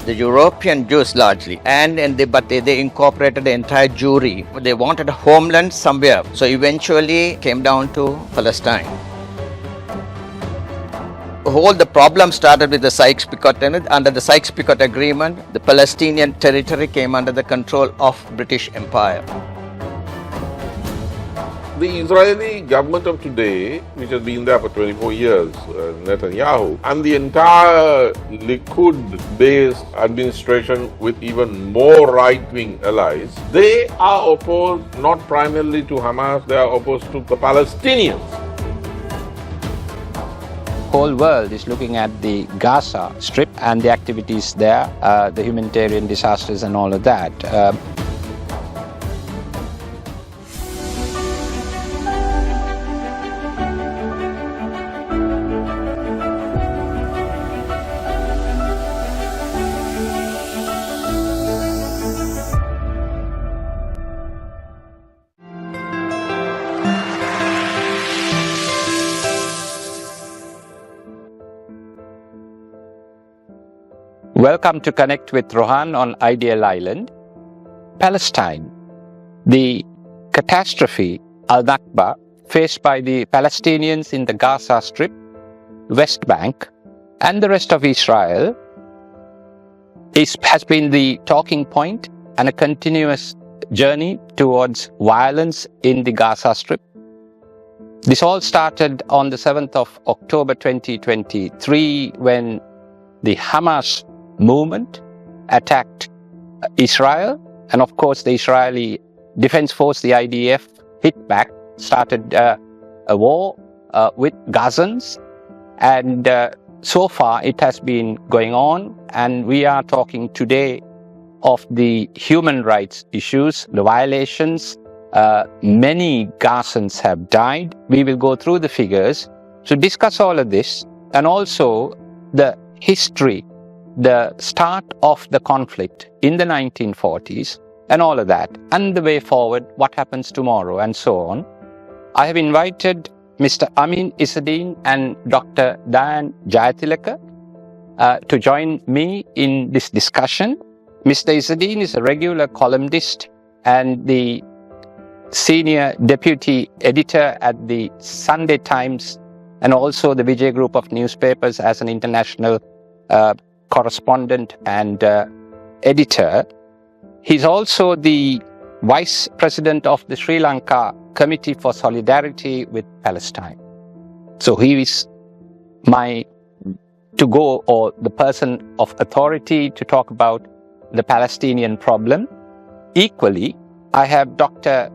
the European Jews largely, but they incorporated the entire Jewry. They wanted a homeland somewhere, so eventually came down to Palestine. The problem started with the Sykes-Picot. Under the Sykes-Picot Agreement, the Palestinian territory came under the control of British Empire. The Israeli government of today, which has been there for 24 years, Netanyahu, and the entire Likud-based administration with even more right-wing allies, they are opposed not primarily to Hamas, they are opposed to the Palestinians. Whole world is looking at the Gaza Strip and the activities there, the humanitarian disasters and all of that. Welcome to Connect with Rohan on Ideal Island. Palestine, the catastrophe, Al-Nakba, faced by the Palestinians in the Gaza Strip, West Bank, and the rest of Israel has been the talking point and a continuous journey towards violence in the Gaza Strip. This all started on the 7th of October 2023 when the Hamas movement attacked Israel, and of course the Israeli Defense Force, the IDF, hit back, started a war with Gazans, and so far it has been going on, and we are talking today of the human rights issues, the violations. Many Gazans have died. We will go through the figures to discuss all of this, and also the history, the start of the conflict in the 1940s and all of that, and the way forward, what happens tomorrow and so on. I have invited Mr. Ameen Izzadeen and Dr. Dayan Jayatilleka to join me in this discussion. Mr. Izzadeen is a regular columnist and the senior deputy editor at the Sunday Times and also the Vijay Group of newspapers as an international correspondent and editor. He's also the vice president of the Sri Lanka Committee for Solidarity with Palestine. So he is my to-go, or the person of authority to talk about the Palestinian problem. Equally, I have Dr.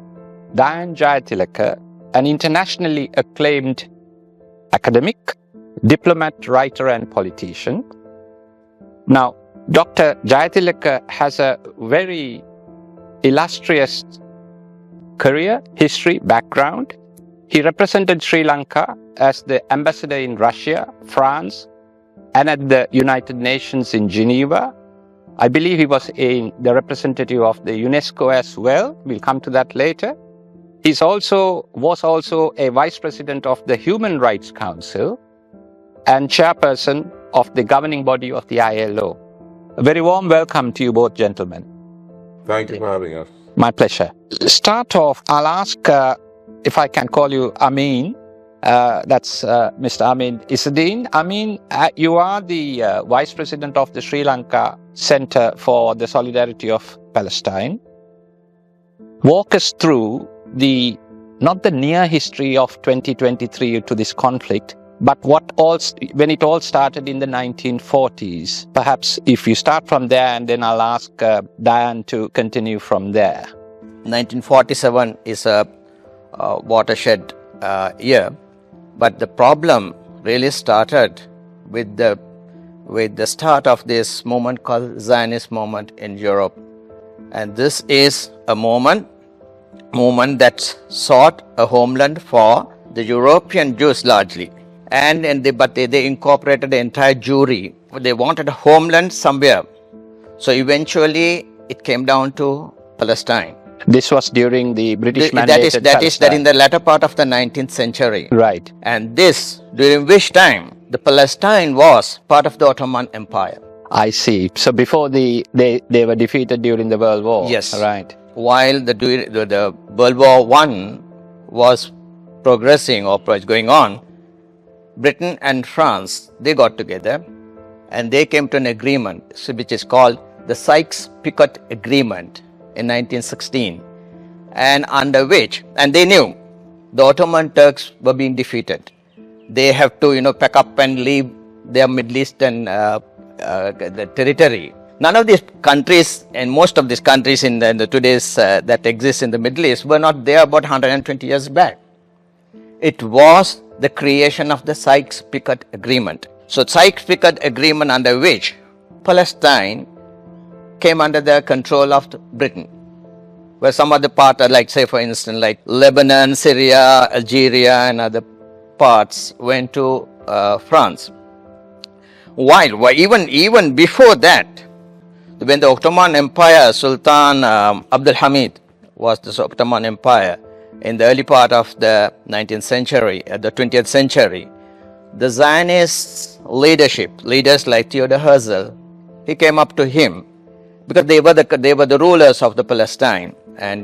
Dayan Jayatilleka, an internationally acclaimed academic, diplomat, writer, and politician. Now, Dr. Jayatilleka has a very illustrious career, history, background. He represented Sri Lanka as the ambassador in Russia, France, and at the United Nations in Geneva. I believe he was the representative of the UNESCO as well. We'll come to that later. He was also a vice president of the Human Rights Council and chairperson of the governing body of the ILO. A very warm welcome to you both, gentlemen. Thank you for having us. My pleasure. To start off, I'll ask if I can call you Ameen. That's Mr. Ameen Izzadeen. Ameen, you are the vice president of the Sri Lanka Center for the Solidarity of Palestine. Walk us through not the near history of 2023 to this conflict, but when it all started in the 1940s. Perhaps if you start from there, and then I'll ask Dayan to continue from there. 1947 is a watershed year, but the problem really started with the start of this movement called Zionist movement in Europe. And this is a movement that sought a homeland for the European Jews largely. But they incorporated the entire Jewry. They wanted a homeland somewhere. So eventually it came down to Palestine. This was during the British mandated that is in the latter part of the 19th century. Right. And this, during which time the Palestine was part of the Ottoman Empire. I see. So before they were defeated during the World War. Yes. Right. While the World War I was progressing or was going on, Britain and France, they got together and they came to an agreement, which is called the Sykes-Picot Agreement in 1916, and under which, and they knew the Ottoman Turks were being defeated. They have to, pack up and leave their Middle Eastern the territory. None of these countries, and most of these countries in the today's that exist in the Middle East, were not there about 120 years back. It was the creation of the Sykes-Picot Agreement. So Sykes-Picot Agreement, under which Palestine came under the control of Britain, where some other part, like say for instance, like Lebanon, Syria, Algeria and other parts went to France. While even before that, when the Ottoman Empire, Sultan Abdul Hamid was the Ottoman Empire in the early part of the 19th century, the 20th century, the Zionist leaders like Theodor Herzl, he came up to him because they were the rulers of the Palestine, and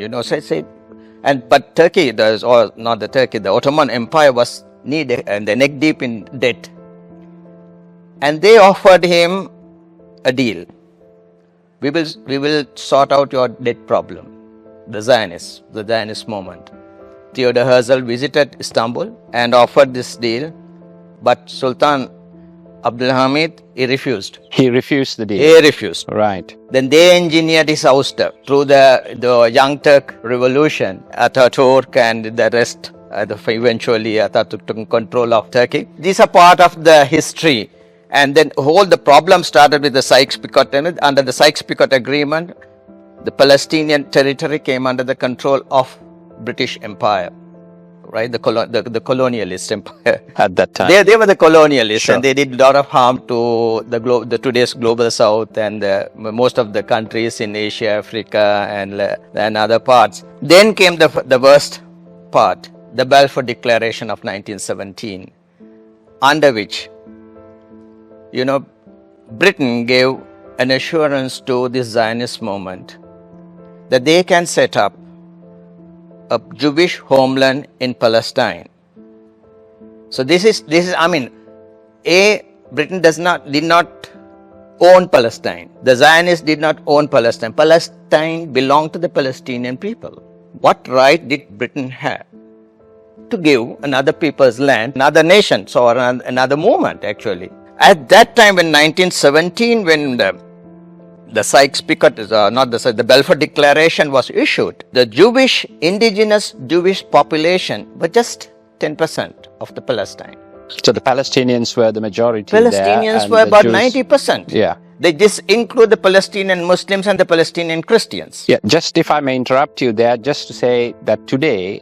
but Turkey, the Ottoman Empire was needed and the neck deep in debt, and they offered him a deal. We will sort out your debt problem. The Zionist movement. Theodor Herzl visited Istanbul and offered this deal, but Sultan Abdul Hamid, he refused. He refused the deal. He refused. Right. Then they engineered his ouster through the Young Turk Revolution. Ataturk and the rest, eventually Ataturk took control of Turkey. These are part of the history. And then the problem started with the Sykes-Picot. Under the Sykes-Picot Agreement, the Palestinian territory came under the control of British Empire, right? The colonialist empire. At that time. They were the colonialists, Sure. and they did a lot of harm to the today's global south and most of the countries in Asia, Africa and other parts. Then came the worst part, the Balfour Declaration of 1917, under which Britain gave an assurance to this Zionist movement that they can set up a Jewish homeland in Palestine. So this is Britain did not own Palestine. The Zionists did not own Palestine. Palestine belonged to the Palestinian people. What right did Britain have to give another people's land, another nation, so another movement actually? At that time, in 1917, when the Sykes-Picot, the Balfour Declaration was issued, the indigenous Jewish population was just 10% of the Palestine. So the Palestinians were the majority. Palestinians were about 90%. Yeah. They just include the Palestinian Muslims and the Palestinian Christians. Yeah. Just if I may interrupt you there, just to say that today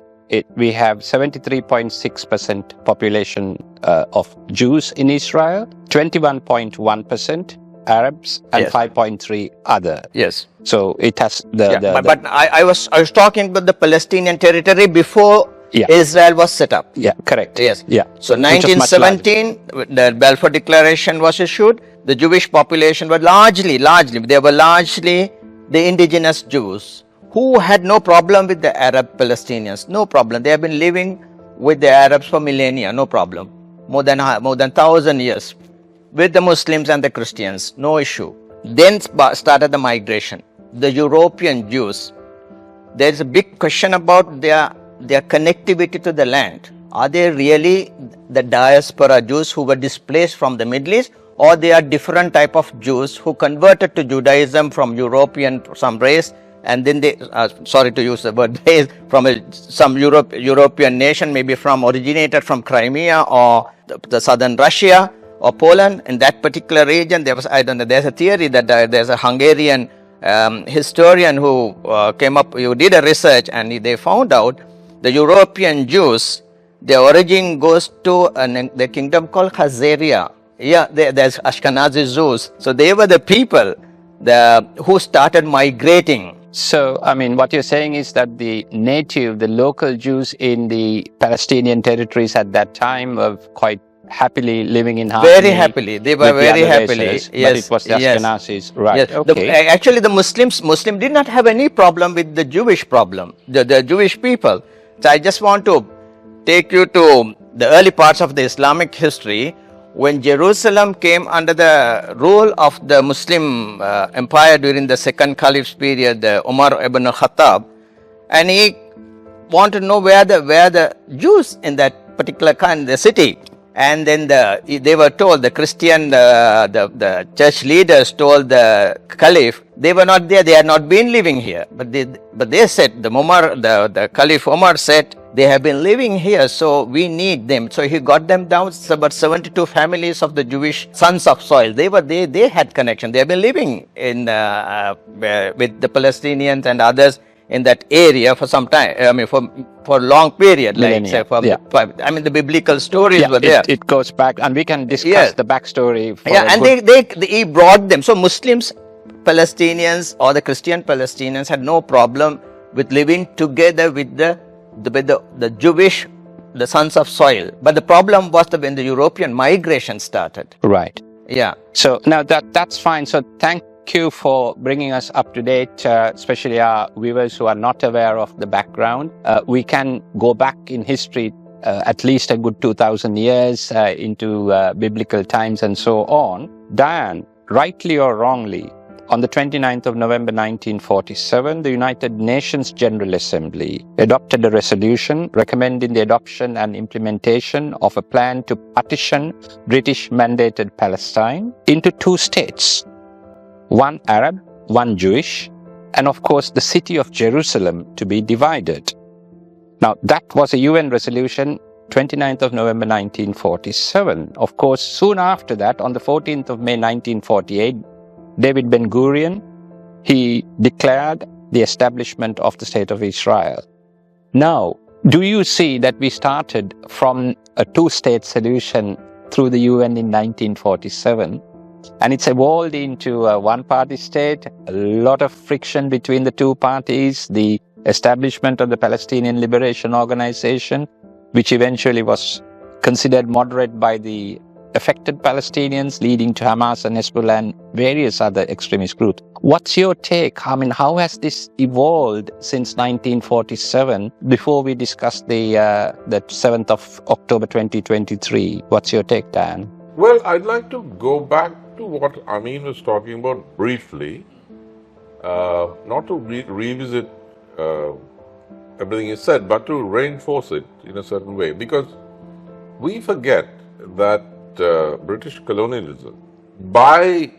we have 73.6% population of Jews in Israel, 21.1% Arabs, and Yes. 5.3 other. Yes. So it has but I was talking about the Palestinian territory before Israel was set up. Yeah, correct. Yes. Yeah. So Which was much larger. 1917, the Balfour Declaration was issued. The Jewish population were largely the indigenous Jews who had no problem with the Arab Palestinians. No problem. They have been living with the Arabs for millennia. No problem. More than 1,000 years. With the Muslims and the Christians. No issue. Then started the migration. The European Jews. There is a big question about their connectivity to the land. Are they really the diaspora Jews who were displaced from the Middle East, or they are different type of Jews who converted to Judaism from some race, and then they, sorry to use the word race, from some European nation, maybe originated from Crimea or the southern Russia or Poland. In that particular region, there's a theory that there's a Hungarian historian who who did a research, and they found out the European Jews, their origin goes to the kingdom called Khazaria. Yeah, there's Ashkenazi Jews. So they were the people who started migrating. So, what you're saying is that the local Jews in the Palestinian territories at that time were quite happily living in harmony. Very happily. They were with the very other happily. races, Yes. but it was the Yes. Ashkenazis, right? Yes. Okay. Actually, the Muslim did not have any problem with the Jewish problem, the Jewish people. So I just want to take you to the early parts of the Islamic history when Jerusalem came under the rule of the Muslim empire during the second caliph's period, the Umar ibn Khattab, and he wanted to know where the Jews in that particular the city. And then they were told, the Christian, the church leaders told the caliph, they were not there, they had not been living here. But they said, the caliph Umar said, they have been living here, so we need them. So he got them down, about 72 families of the Jewish sons of soil. They had connection. They have been living in with the Palestinians and others in that area for some time. I mean, for a long period, Millennia. The biblical stories were there. It goes back, and we can discuss Yes. the backstory. He brought them. So Muslims, Palestinians, or the Christian Palestinians had no problem with living together with the Jewish, the sons of soil. But the problem was when the European migration started. Right. Yeah. So now that's fine. So thank you for bringing us up to date, especially our viewers who are not aware of the background. We can go back in history at least a good 2,000 years into biblical times and so on. Dayan, rightly or wrongly, on the 29th of November 1947, the United Nations General Assembly adopted a resolution recommending the adoption and implementation of a plan to partition British-mandated Palestine into two states, one Arab, one Jewish, and of course the city of Jerusalem to be divided. Now that was a UN resolution, 29th of November 1947. Of course, soon after that, on the 14th of May 1948, David Ben-Gurion, he declared the establishment of the State of Israel. Now, do you see that we started from a two-state solution through the UN in 1947, and it's evolved into a one-party state, a lot of friction between the two parties, the establishment of the Palestinian Liberation Organization, which eventually was considered moderate by the affected Palestinians, leading to Hamas and Hezbollah and various other extremist groups. What's your take? I mean, how has this evolved since 1947? Before we discuss the 7th of October 2023, what's your take, Dan? Well, I'd like to go back to what Ameen was talking about briefly, not to revisit everything he said, but to reinforce it in a certain way, because we forget that British colonialism, by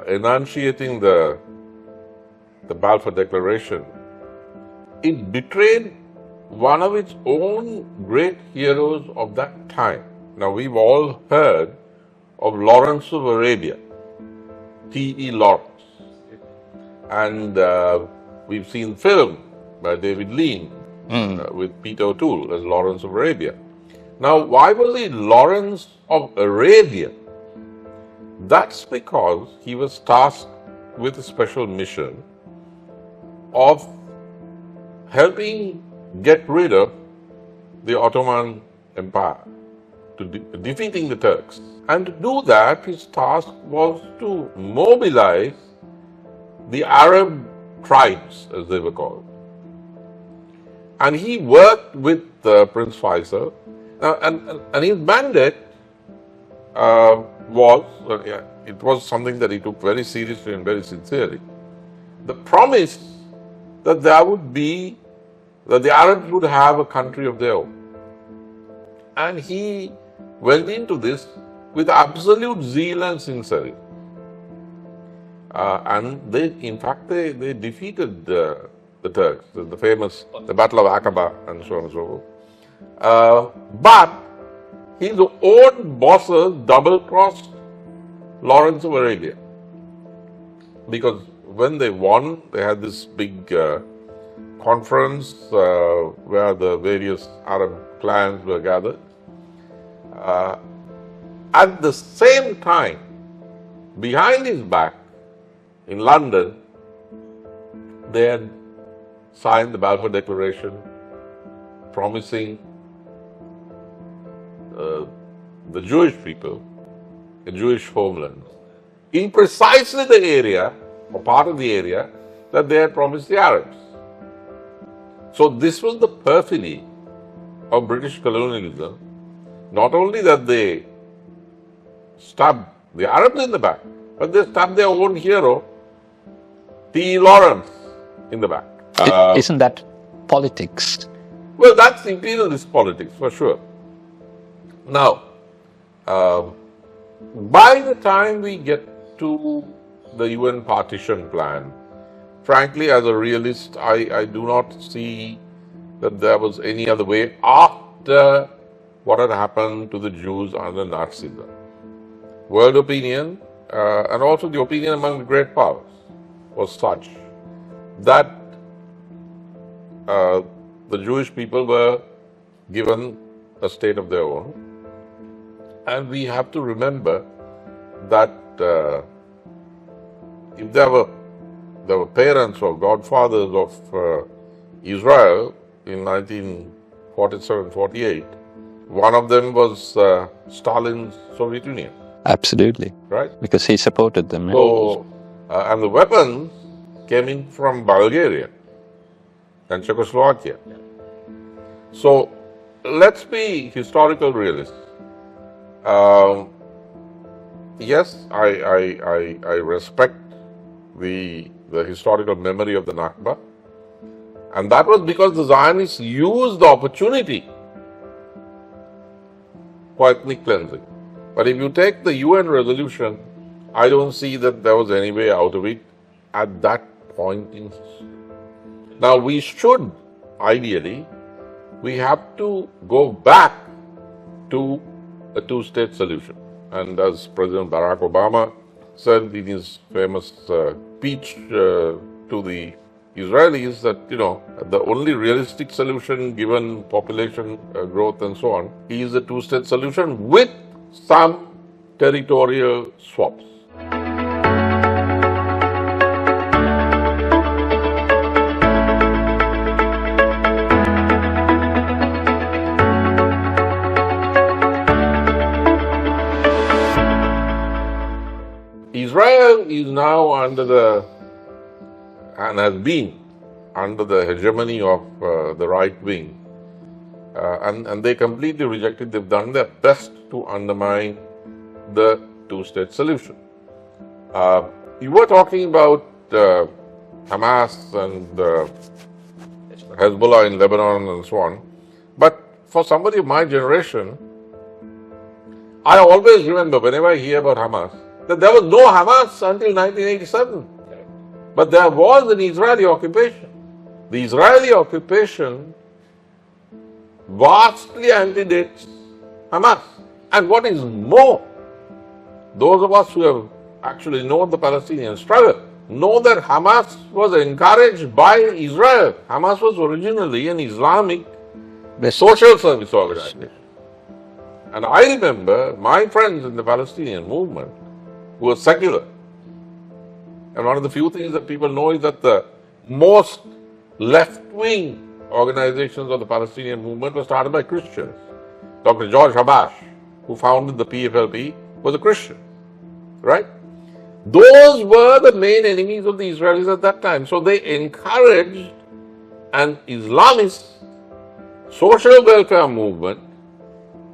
enunciating the Balfour Declaration, it betrayed one of its own great heroes of that time. Now, we've all heard of Lawrence of Arabia, T.E. Lawrence, and we've seen film by David Lean with Peter O'Toole as Lawrence of Arabia. Now, why was he Lawrence of Arabia? That's because he was tasked with a special mission of helping get rid of the Ottoman Empire, to defeating the Turks. And to do that, his task was to mobilize the Arab tribes, as they were called. And he worked with Prince Faisal. And his mandate was something that he took very seriously and very sincerely. The promise that that the Arabs would have a country of their own. And he went into this with absolute zeal and sincerity. And in fact, they defeated the Turks, the Battle of Aqaba and so on and so forth. But his own bosses double-crossed Lawrence of Arabia, because when they won, they had this big conference where the various Arab clans were gathered. At the same time, behind his back, in London, they had signed the Balfour Declaration, promising the Jewish people, the Jewish homeland, in precisely the area, or part of the area, that they had promised the Arabs. So this was the perfidy of British colonialism. Not only that they stabbed the Arabs in the back, but they stabbed their own hero, T. Lawrence, in the back. Isn't that politics? Well, that's imperialist politics for sure. Now, by the time we get to the UN partition plan, frankly, as a realist, I do not see that there was any other way after what had happened to the Jews under Nazism. World opinion, and also the opinion among the great powers, was such that the Jewish people were given a state of their own. And we have to remember that if there were parents or godfathers of Israel in 1947-48, one of them was Stalin's Soviet Union. Absolutely. Right? Because he supported them. So, and the weapons came in from Bulgaria and Czechoslovakia. So, let's be historical realists. Yes, I respect the historical memory of the Nakba, and that was because the Zionists used the opportunity for ethnic cleansing. But if you take the UN resolution, I don't see that there was any way out of it at that point in history. Now we should, ideally, we have to go back to a two-state solution. And as President Barack Obama said in his famous speech to the Israelis, that, the only realistic solution given population growth and so on is a two-state solution with some territorial swaps. Israel is now under and has been under the hegemony of the right wing, and they completely rejected. They've done their best to undermine the two-state solution. You were talking about Hamas and Hezbollah in Lebanon and so on, but for somebody of my generation, I always remember whenever I hear about Hamas, that there was no Hamas until 1987. But there was an Israeli occupation. The Israeli occupation vastly antedates Hamas. And what is more, those of us who have actually known the Palestinian struggle know that Hamas was encouraged by Israel. Hamas was originally an Islamic social service organization. And I remember my friends in the Palestinian movement who were secular. And one of the few things that people know is that the most left-wing organizations of the Palestinian movement were started by Christians. Dr. George Habash, who founded the PFLP, was a Christian, right? Those were the main enemies of the Israelis at that time. So they encouraged an Islamist social welfare movement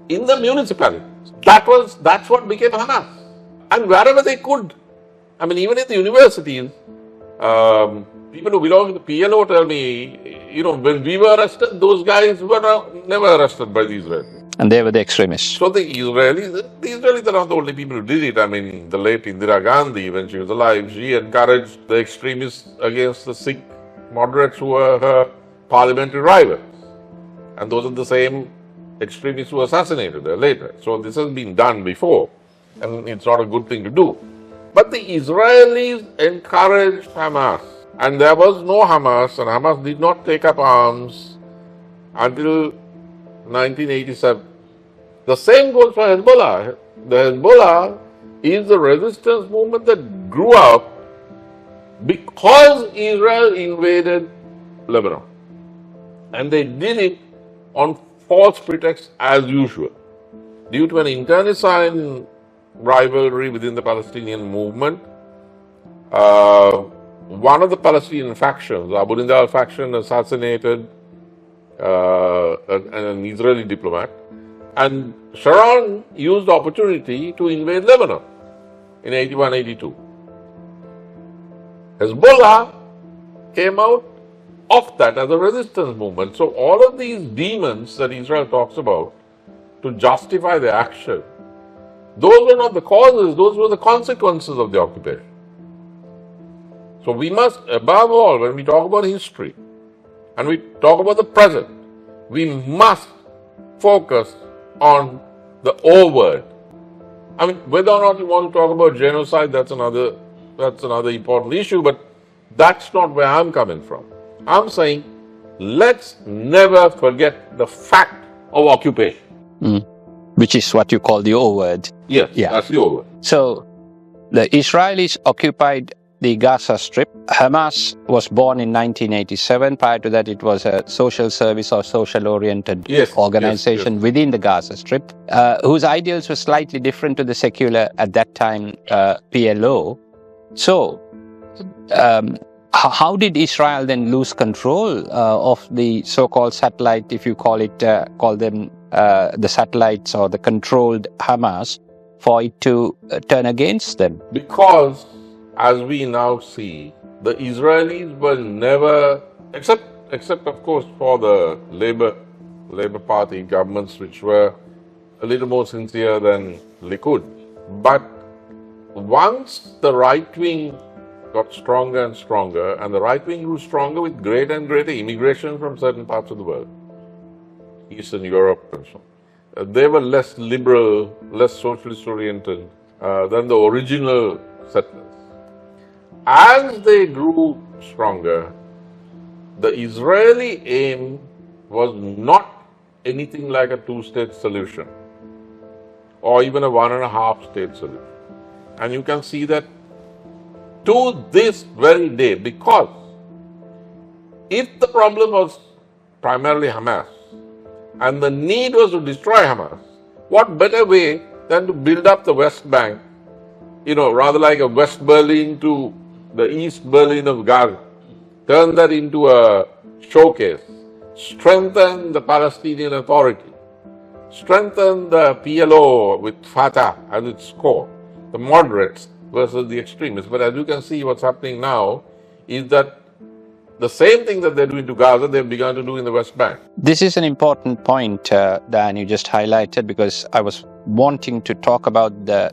in the municipalities. That's what became Hamas. And wherever they could, I mean, even in the universities, people who belong to the PLO tell me, when we were arrested, those guys were never arrested by the Israelis. And they were the extremists. So the Israelis are not the only people who did it. I mean, the late Indira Gandhi, when she was alive, she encouraged the extremists against the Sikh moderates who were her parliamentary rivals. And those are the same extremists who assassinated her later. So this has been done before, and it's not a good thing to do. But the Israelis encouraged Hamas, and there was no Hamas, and Hamas did not take up arms until 1987. The same goes for Hezbollah. The Hezbollah is the resistance movement that grew up because Israel invaded Lebanon. And they did it on false pretext as usual. due to an internecine rivalry within the Palestinian movement. One of the Palestinian factions, the Abu Nidal faction, assassinated an Israeli diplomat, and Sharon used the opportunity to invade Lebanon in 81-82. Hezbollah came out of that as a resistance movement. So all of these demons that Israel talks about to justify their action, those were not the causes, those were the consequences of the occupation. So we must, above all, when we talk about history and we talk about the present, we must focus on the O word. I mean, whether or not you want to talk about genocide, that's another important issue, but that's not where I'm coming from. I'm saying, let's never forget the fact of occupation. Which is what you call the O word. Yes, that's the O word. So, the Israelis occupied the Gaza Strip. Hamas was born in 1987. Prior to that, it was a social service or social-oriented organization within the Gaza Strip, whose ideals were slightly different to the secular, at that time, PLO. So, how did Israel then lose control of the so-called satellite, if you call them the satellites or the controlled Hamas, for it to turn against them? Because, as we now see, the Israelis were never, except of course for the Labour Party governments, which were a little more sincere than Likud. But once the right wing got stronger and stronger, and the right wing grew stronger with greater and greater immigration from certain parts of the world, Eastern Europe and so on, they were less liberal, less socialist oriented than the original settlers. As they grew stronger, the Israeli aim was not anything like a two-state solution or even a one-and-a-half-state solution. And you can see that to this very day, because if the problem was primarily Hamas and the need was to destroy Hamas, what better way than to build up the West Bank, rather like a West Berlin to the East Berlin of Gaza, turn that into a showcase, strengthen the Palestinian Authority, strengthen the PLO with Fatah as its core, the moderates versus the extremists. But as you can see, what's happening now is that the same thing that they're doing to Gaza, they've begun to do in the West Bank. This is an important point, Dan, you just highlighted, because I was wanting to talk about the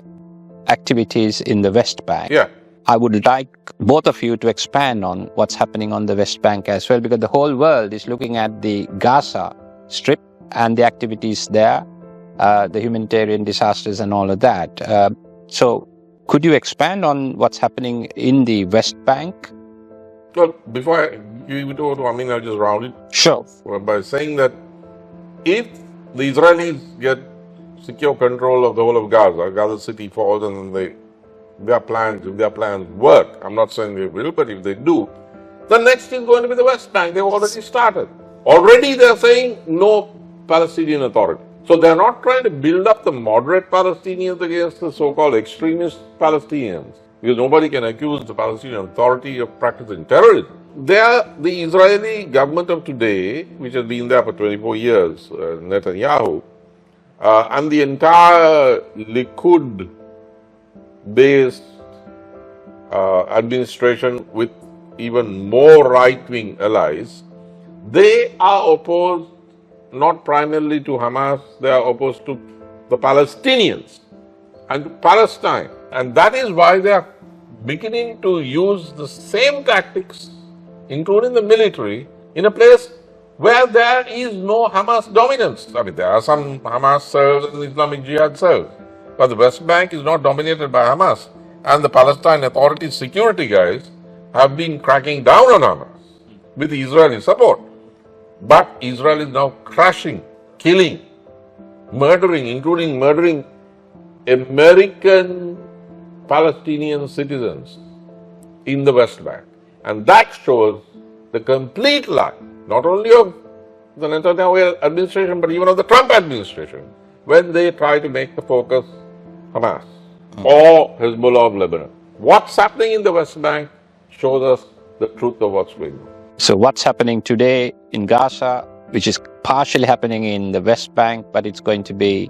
activities in the West Bank. Yeah. I would like both of you to expand on what's happening on the West Bank as well, because the whole world is looking at the Gaza Strip and the activities there, the humanitarian disasters and all of that. So could you expand on what's happening in the West Bank? Well, before I give it over to Amin, I'll just round it. Sure. By saying that if the Israelis get secure control of the whole of Gaza City falls, and if their plans work, I'm not saying they will, but if they do, the next is going to be the West Bank. They've already started. Already they're saying no Palestinian Authority. So they're not trying to build up the moderate Palestinians against the so-called extremist Palestinians, because nobody can accuse the Palestinian Authority of practicing terrorism. They are the Israeli government of today, which has been there for 24 years, Netanyahu, and the entire Likud-based administration with even more right-wing allies. They are opposed not primarily to Hamas, they are opposed to the Palestinians and to Palestine. And that is why they are beginning to use the same tactics, including the military, in a place where there is no Hamas dominance. I mean, there are some Hamas cells and Islamic Jihad cells, but the West Bank is not dominated by Hamas. And the Palestine Authority's security guys have been cracking down on Hamas with Israeli support. But Israel is now crashing, killing, murdering, including murdering American Palestinian citizens in the West Bank. And that shows the complete lie, not only of the Netanyahu administration, but even of the Trump administration, when they try to make the focus Hamas or Hezbollah of Lebanon. What's happening in the West Bank shows us the truth of what's going on. So what's happening today in Gaza, which is partially happening in the West Bank, but it's going to be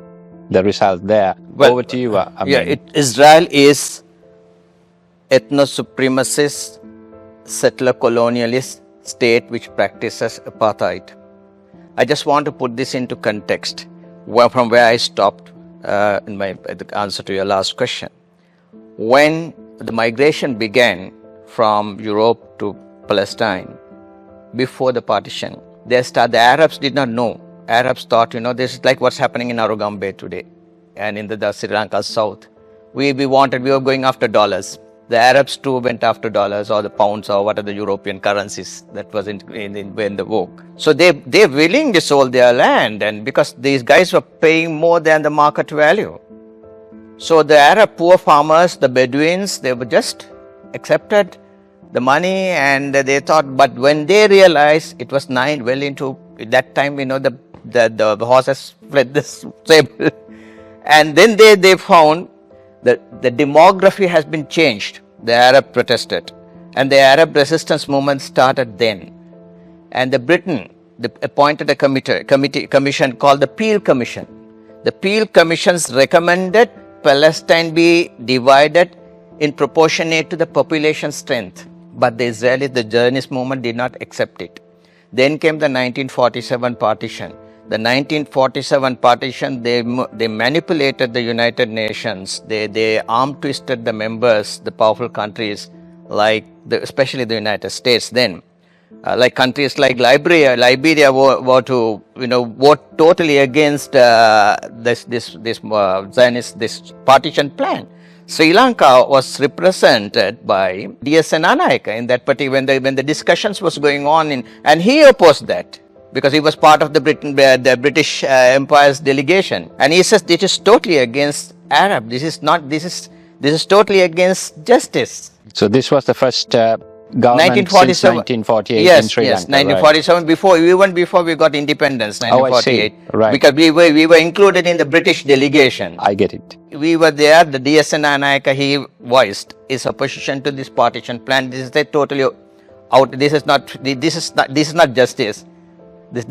the result there. Well, over to you, Ameen. Yeah, Israel is ethno-supremacist, settler colonialist state which practices apartheid. I just want to put this into context from where I stopped in the answer to your last question. When the migration began from Europe to Palestine before the partition, the Arabs did not know. Arabs thought, this is like what's happening in Arugambe today and in the Sri Lanka south. We were going after dollars. The Arabs too went after dollars or the pounds or what are the European currencies that was in the vogue. So they willingly sold their land, and because these guys were paying more than the market value. So the Arab poor farmers, the Bedouins, they were just accepted the money, and they thought, but when they realized it was well into that time, the horses fled the stable. And then they found that the demography has been changed. The Arab protested, and the Arab resistance movement started then. And Britain appointed a commission called the Peel Commission. The Peel Commissions recommended Palestine be divided in proportionate to the population strength. But the Israelis, the Zionist movement, did not accept it. Then came the 1947 partition. The 1947 partition, they manipulated the United Nations. They arm twisted the members, the powerful countries, especially the United States then. Like countries like Liberia were to vote totally against this Zionist partition plan. Sri Lanka was represented by D.S.N. Anayaka in that particular when the discussions was going on and he opposed that because he was part of the British Empire's delegation, and he says this is totally against Arab. This is totally against justice. So this was the first government 1947. since 1948 yes, in Sri Lanka. 1947, right? Even before we got independence, 1948. Oh, I see. Right. Because we were included in the British delegation. I get it. We were there. The D.S.N. Anayaka, he voiced his opposition to this partition plan. This is totally out. This is not justice. This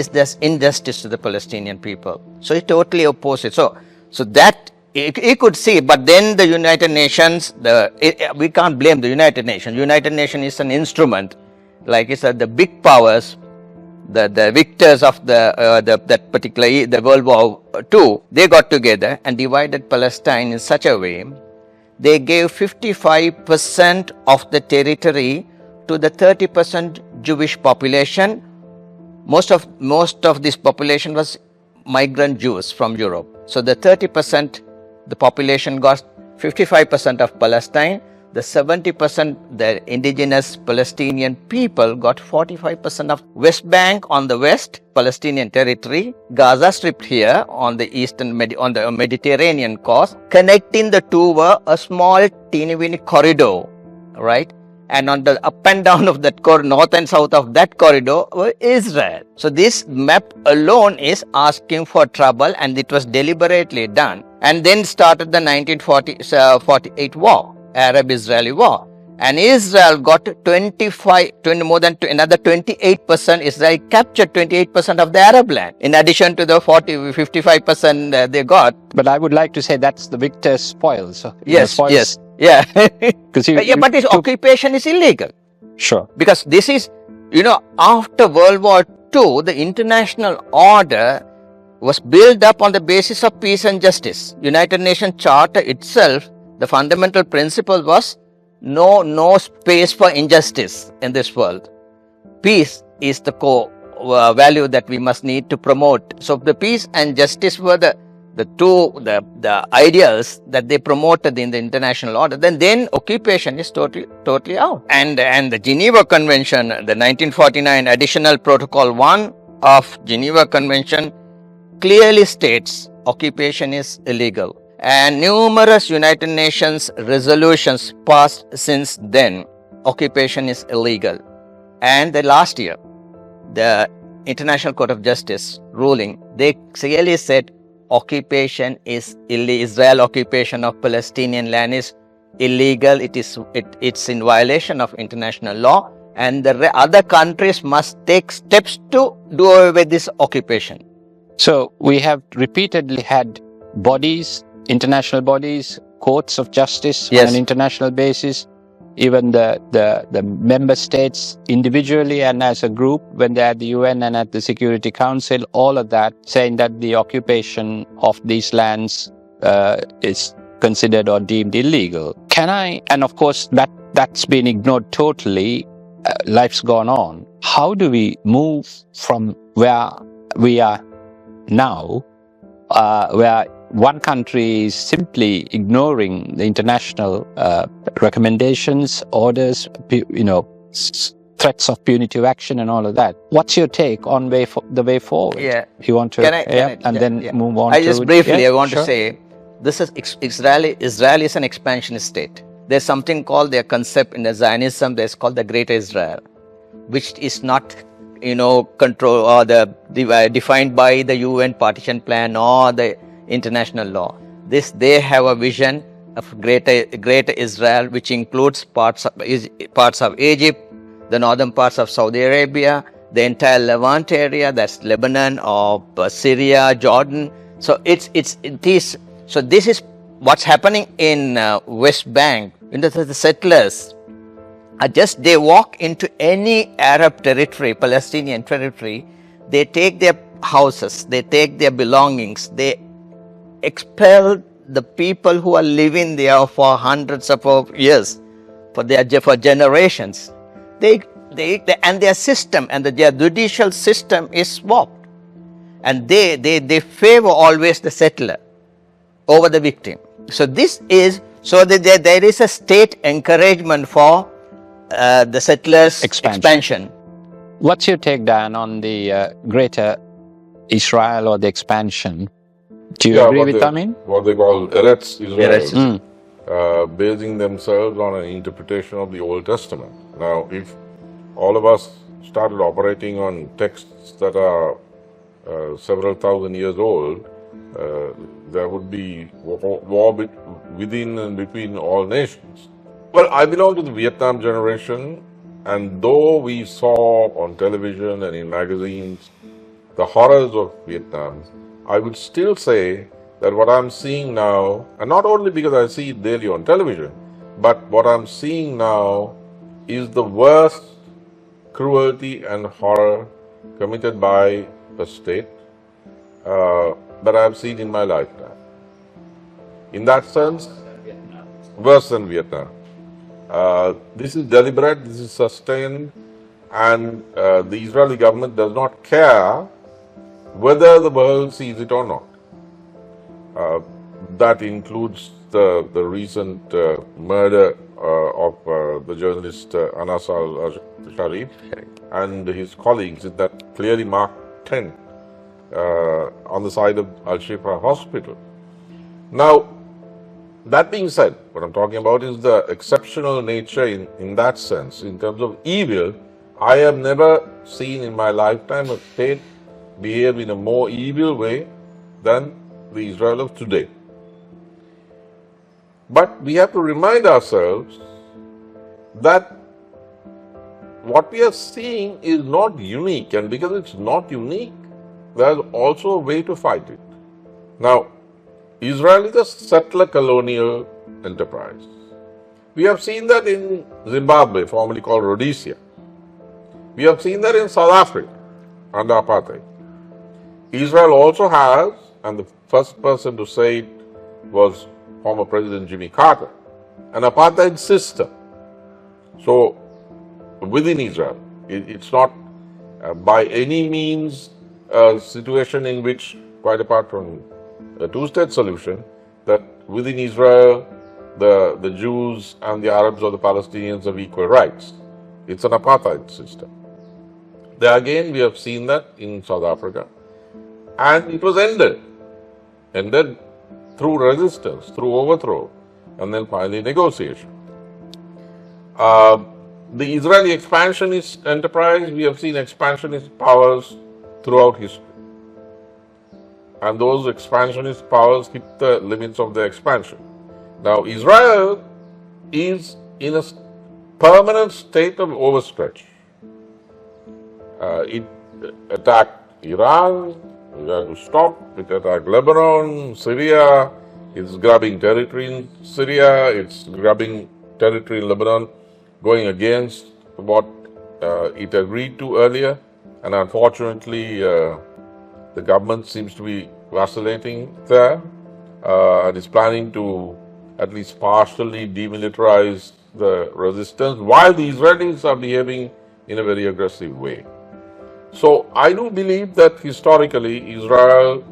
does injustice to the Palestinian people. So he totally opposed it. So that he could see, but then the United Nations, we can't blame the United Nations. United Nations is an instrument, like I said, the big powers, the victors of that particular the World War II, they got together and divided Palestine in such a way. They gave 55% of the territory to the 30% Jewish population. Most of this population was migrant Jews from Europe. So the 30%, the population got 55% of Palestine. The 70%, the indigenous Palestinian people got 45% of West Bank on the west, Palestinian territory, Gaza Strip here on the on the Mediterranean coast. Connecting the two were a small teeny-weeny corridor, right? And on the up and down of that north and south of that corridor were Israel. So this map alone is asking for trouble, and it was deliberately done. And then started the 1948 war, Arab-Israeli war. And Israel got more than another 28%. Israel captured 28% of the Arab land, in addition to the 55% they got. But I would like to say that's the victor's spoils. Yes. Yeah. But this occupation is illegal. Sure. Because this is, after World War II, the international order was built up on the basis of peace and justice. United Nations Charter itself, the fundamental principle was no space for injustice in this world. Peace is the core value that we must need to promote. So the peace and justice were the ideals that they promoted in the international order. Then occupation is totally out. And the Geneva Convention, the 1949 Additional Protocol 1 of Geneva Convention clearly states occupation is illegal. And numerous United Nations resolutions passed since then, occupation is illegal. And the last year, the International Court of Justice ruling, they clearly said occupation is Israel occupation of Palestinian land is illegal. It's in violation of international law, and the other countries must take steps to do away with this occupation. So we have repeatedly had bodies, international bodies, courts of justice on an international basis, even the member states individually and as a group when they're at the UN and at the Security Council, all of that saying that the occupation of these lands is considered or deemed illegal. And of course that's been ignored totally. Life's gone on. How do we move from where we are now, where one country is simply ignoring the international recommendations, orders, threats of punitive action and all of that? What's your take on the way forward? Yeah. You want to, move on? I want to say, this is Israel is an expansionist state. There's something called their concept in the Zionism, there's called the Greater Israel, which is not control or defined by the UN partition plan or the international law. They have a vision of greater Israel, which includes parts of Egypt, the northern parts of Saudi Arabia, the entire Levant area, that's Lebanon or Syria, Jordan. So this is what's happening in West Bank. The settlers they walk into any Arab territory, Palestinian territory, they take their houses, they take their belongings, they expel the people who are living there for hundreds of years, for generations. And their system and their judicial system is swapped, and they favor always the settler over the victim. So there is a state encouragement for the settlers' expansion. What's your take, Dan, on the Greater Israel or the expansion? Do you agree with Ameen? What they call Eretz Israel, basing themselves on an interpretation of the Old Testament. Now, if all of us started operating on texts that are several thousand years old, there would be war within and between all nations. Well, I belong to the Vietnam generation, and though we saw on television and in magazines the horrors of Vietnam, I would still say that what I'm seeing now, and not only because I see it daily on television, but what I'm seeing now is the worst cruelty and horror committed by a state that I've seen in my lifetime. In that sense, worse than Vietnam. This is deliberate, this is sustained, and the Israeli government does not care whether the world sees it or not. That includes the recent murder of the journalist Anas al-Sharif and his colleagues in that clearly marked tent on the side of Al-Shifa Hospital. Now, that being said, what I'm talking about is the exceptional nature in that sense. In terms of evil, I have never seen in my lifetime a state behave in a more evil way than the Israel of today. But we have to remind ourselves that what we are seeing is not unique, and because it's not unique, there's also a way to fight it. Now, Israel is a settler colonial enterprise. We have seen that in Zimbabwe, formerly called Rhodesia. We have seen that in South Africa under apartheid. Israel also has, and the first person to say it was former President Jimmy Carter, an apartheid system. So, within Israel, it's not by any means a situation in which, quite apart from a two-state solution, that within Israel, the Jews and the Arabs or the Palestinians have equal rights. It's an apartheid system. There again, we have seen that in South Africa, and it was ended through resistance, through overthrow, and then finally negotiation. The Israeli expansionist enterprise, we have seen expansionist powers throughout history. and those expansionist powers hit the limits of their expansion. Now, Israel is in a permanent state of overstretch. It attacked Iran, it had to stop, it attacked Lebanon, Syria, it's grabbing territory in Syria, it's grabbing territory in Lebanon, going against what it agreed to earlier, and unfortunately the government seems to be vacillating there and is planning to at least partially demilitarize the resistance, while the Israelis are behaving in a very aggressive way. So I do believe that historically Israel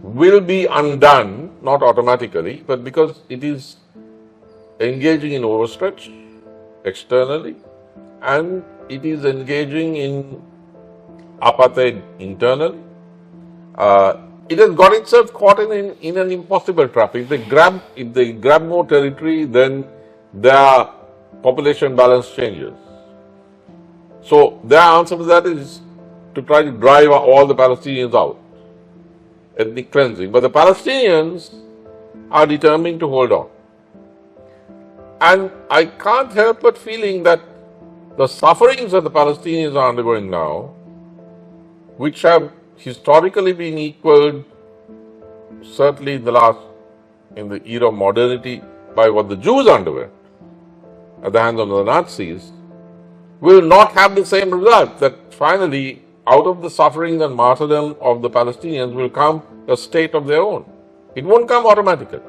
will be undone, not automatically, but because it is engaging in overstretch externally, and it is engaging in apartheid internally. It has got itself caught in an impossible trap. If they grab more territory, then their population balance changes. So their answer to that is to try to drive all the Palestinians out, ethnic cleansing. But the Palestinians are determined to hold on. And I can't help but feeling that the sufferings that the Palestinians are undergoing now, which have historically been equaled, certainly in the era of modernity, by what the Jews underwent at the hands of the Nazis, will not have the same result. That finally, out of the suffering and martyrdom of the Palestinians will come a state of their own. It won't come automatically.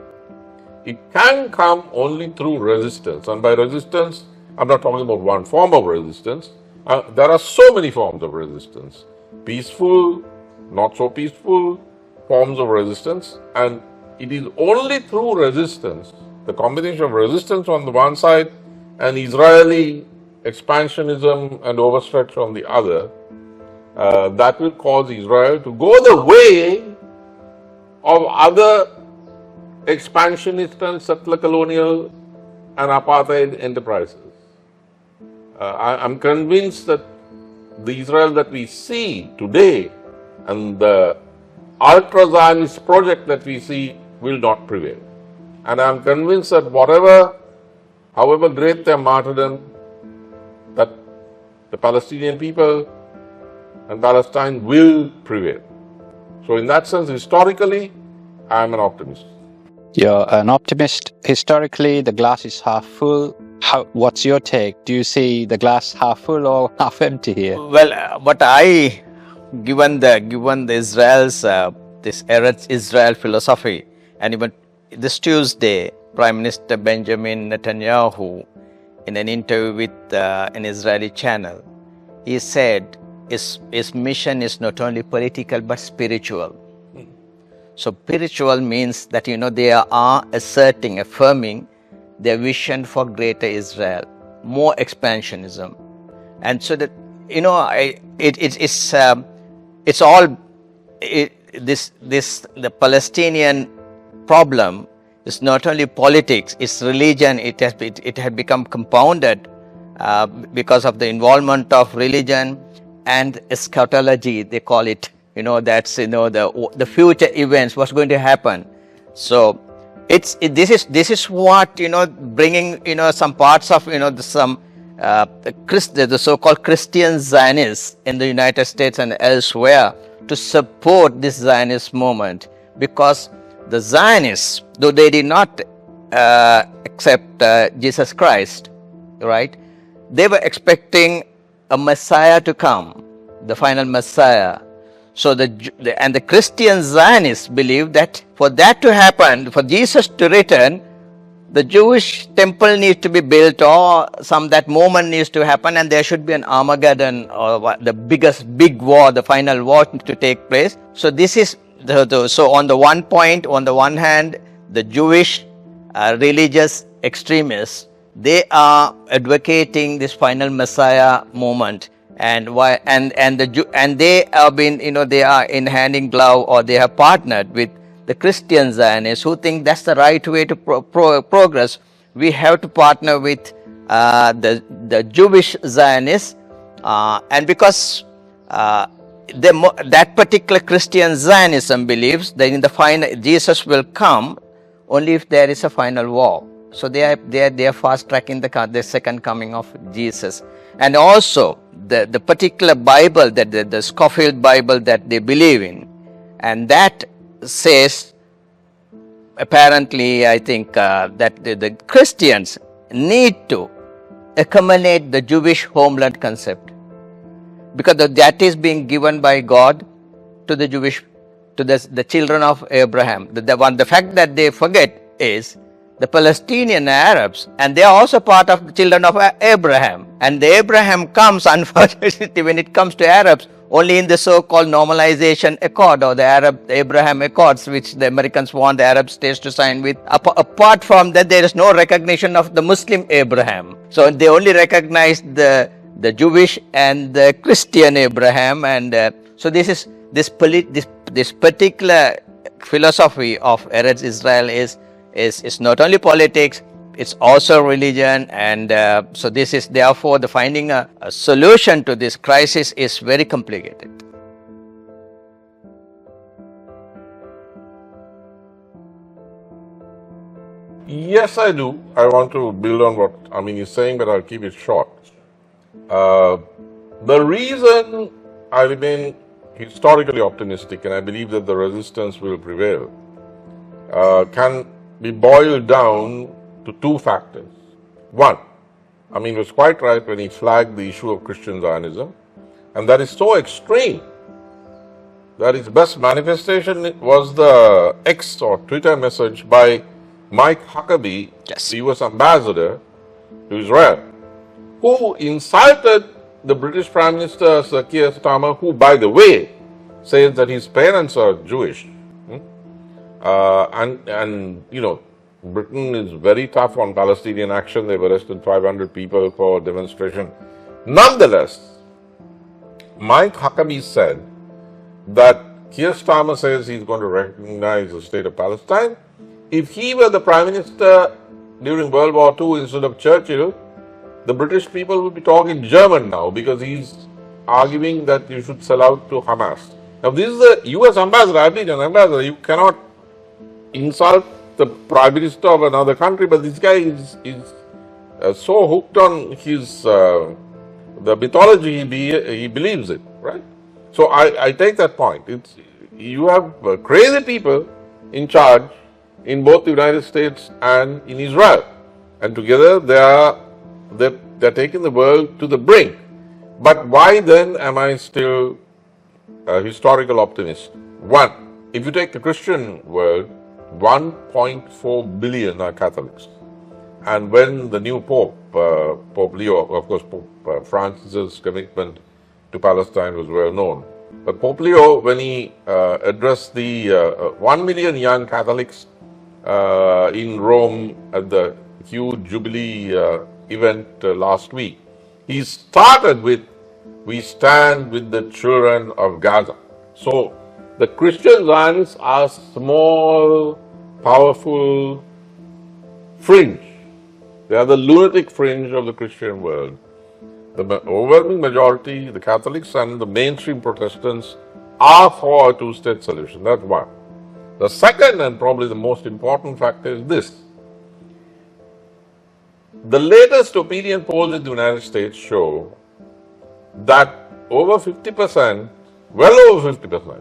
It can come only through resistance. And by resistance, I'm not talking about one form of resistance. There are so many forms of resistance. Peaceful, not so peaceful forms of resistance. And it is only through resistance, the combination of resistance on the one side and Israeli expansionism and overstretch on the other, that will cause Israel to go the way of other expansionist and settler colonial and apartheid enterprises. I'm convinced that the Israel that we see today and the ultra-Zionist project that we see will not prevail. And I'm convinced that however great their martyrdom, that the Palestinian people and Palestine will prevail. So in that sense, historically, I am an optimist. You're an optimist. Historically, the glass is half full. What's your take? Do you see the glass half full or half empty here? Well, but given the Israel's this Eretz Israel philosophy, and even this Tuesday, Prime Minister Benjamin Netanyahu, in an interview with an Israeli channel, he said his mission is not only political but spiritual. So spiritual means that they are affirming their vision for greater Israel, more expansionism, and so that the Palestinian problem is not only politics, it's religion. It has become compounded because of the involvement of religion and eschatology, they call it. That's the future events, what's going to happen. So this is what bringing some parts of the so-called Christian Zionists in the United States and elsewhere to support this Zionist movement, because the Zionists, though they did not accept Jesus Christ, right? They were expecting a Messiah to come, the final Messiah. So the Christian Zionists believe that for that to happen, for Jesus to return, the Jewish temple needs to be built, or that moment needs to happen, and there should be an Armageddon, or the big war, the final war to take place. So this is so on the one hand, the Jewish religious extremists, they are advocating this final Messiah moment. And they have been, they are in hand in glove, or they have partnered with the Christian Zionists who think that's the right way to progress. We have to partner with the Jewish Zionists, and because that particular Christian Zionism believes that in the final Jesus will come only if there is a final war. So they are fast tracking the second coming of Jesus. And also the particular Bible, that the Scofield Bible that they believe in, and that says, apparently, I think that the Christians need to accommodate the Jewish homeland concept, because that is being given by God to the Jewish, to the children of Abraham. The fact that they forget is the Palestinian Arabs, and they are also part of the children of Abraham. And the Abraham comes, unfortunately, when it comes to Arabs, only in the so-called normalization accord, or the Abraham Accords, which the Americans want the Arab states to sign with. Apart from that, there is no recognition of the Muslim Abraham. So they only recognize the Jewish and the Christian Abraham. And so this particular philosophy of Eretz Israel is not only politics, it's also religion. And so this is, therefore, the finding a solution to this crisis is very complicated. Yes, I do. I want to build on what Ameen is saying, but I'll keep it short. The reason I remain historically optimistic, and I believe that the resistance will prevail, can be boiled down to two factors. One, Ameen was quite right when he flagged the issue of Christian Zionism, and that is so extreme that its best manifestation was the X or Twitter message by Mike Huckabee, Yes. the US ambassador to Israel, who insulted the British Prime Minister Sir Keir Starmer, who, by the way, says that his parents are Jewish. And you know, Britain is very tough on Palestinian action. They've arrested 500 people for demonstration. Nonetheless, Mike Huckabee said that Keir Starmer says he's going to recognize the state of Palestine. If he were the Prime Minister during World War II instead of Churchill, the British people would be talking German now, because he's arguing that you should sell out to Hamas. Now, this is the US ambassador. I've been an ambassador. You cannot insult the Prime Minister of another country, but this guy is so hooked on his the mythology, he believes it, right? So I take that point. You have crazy people in charge in both the United States and in Israel, and together they're taking the world to the brink. But why then am I still a historical optimist? One, if you take the Christian world, 1.4 billion are Catholics. And when the new Pope, Pope Leo, of course, Pope Francis's commitment to Palestine was well known. But Pope Leo, when he addressed the 1 million young Catholics in Rome at the huge Jubilee event last week, he started with, "We stand with the children of Gaza." So the Christian Zionists are small, powerful fringe. They are the lunatic fringe of the Christian world. The overwhelming majority, the Catholics and the mainstream Protestants, are for a two-state solution. That's one. The second, and probably the most important factor, is this. The latest opinion polls in the United States show that over 50%, well over 50%,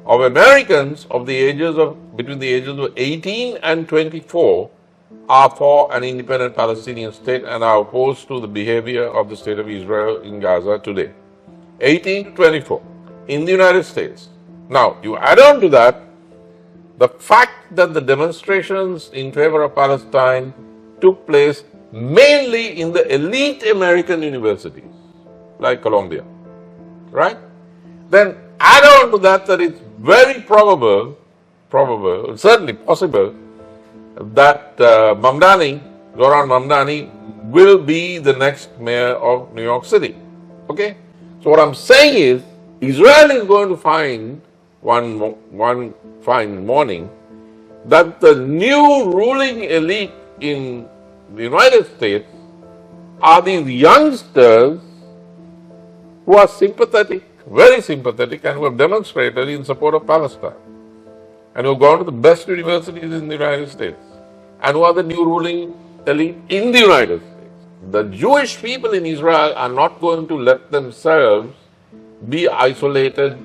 of Americans of the ages of between the ages of 18 and 24 are for an independent Palestinian state and are opposed to the behavior of the state of Israel in Gaza today. 18 to 24 in the United States. Now, you add on to that the fact that the demonstrations in favor of Palestine took place mainly in the elite American universities, like Columbia, right? Then add on to that it's very probable, certainly possible, that Goran Mamdani will be the next mayor of New York City. Okay? So what I'm saying is, Israel is going to find one fine morning that the new ruling elite in the United States are these youngsters who are sympathetic, very sympathetic and who have demonstrated in support of Palestine and who have gone to the best universities in the United States and who are the new ruling elite in the United States. The Jewish people in Israel are not going to let themselves be isolated,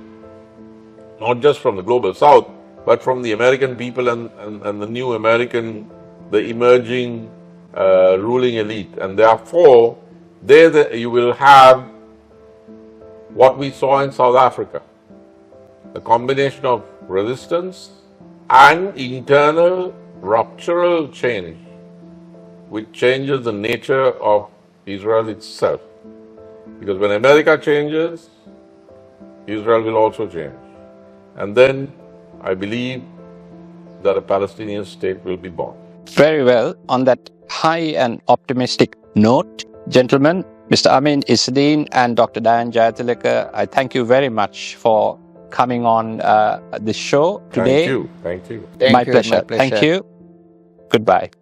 not just from the global south, but from the American people and the new American, the emerging ruling elite. And therefore, there you will have what we saw in South Africa, a combination of resistance and internal ruptural change, which changes the nature of Israel itself. Because when America changes, Israel will also change. And then I believe that a Palestinian state will be born. Very well. On that high and optimistic note, gentlemen, Mr. Ameen Izzadeen and Dr. Dayan Jayatilleka, I thank you very much for coming on this show today. Thank you. Thank My you, pleasure. my pleasure. Thank you. Goodbye.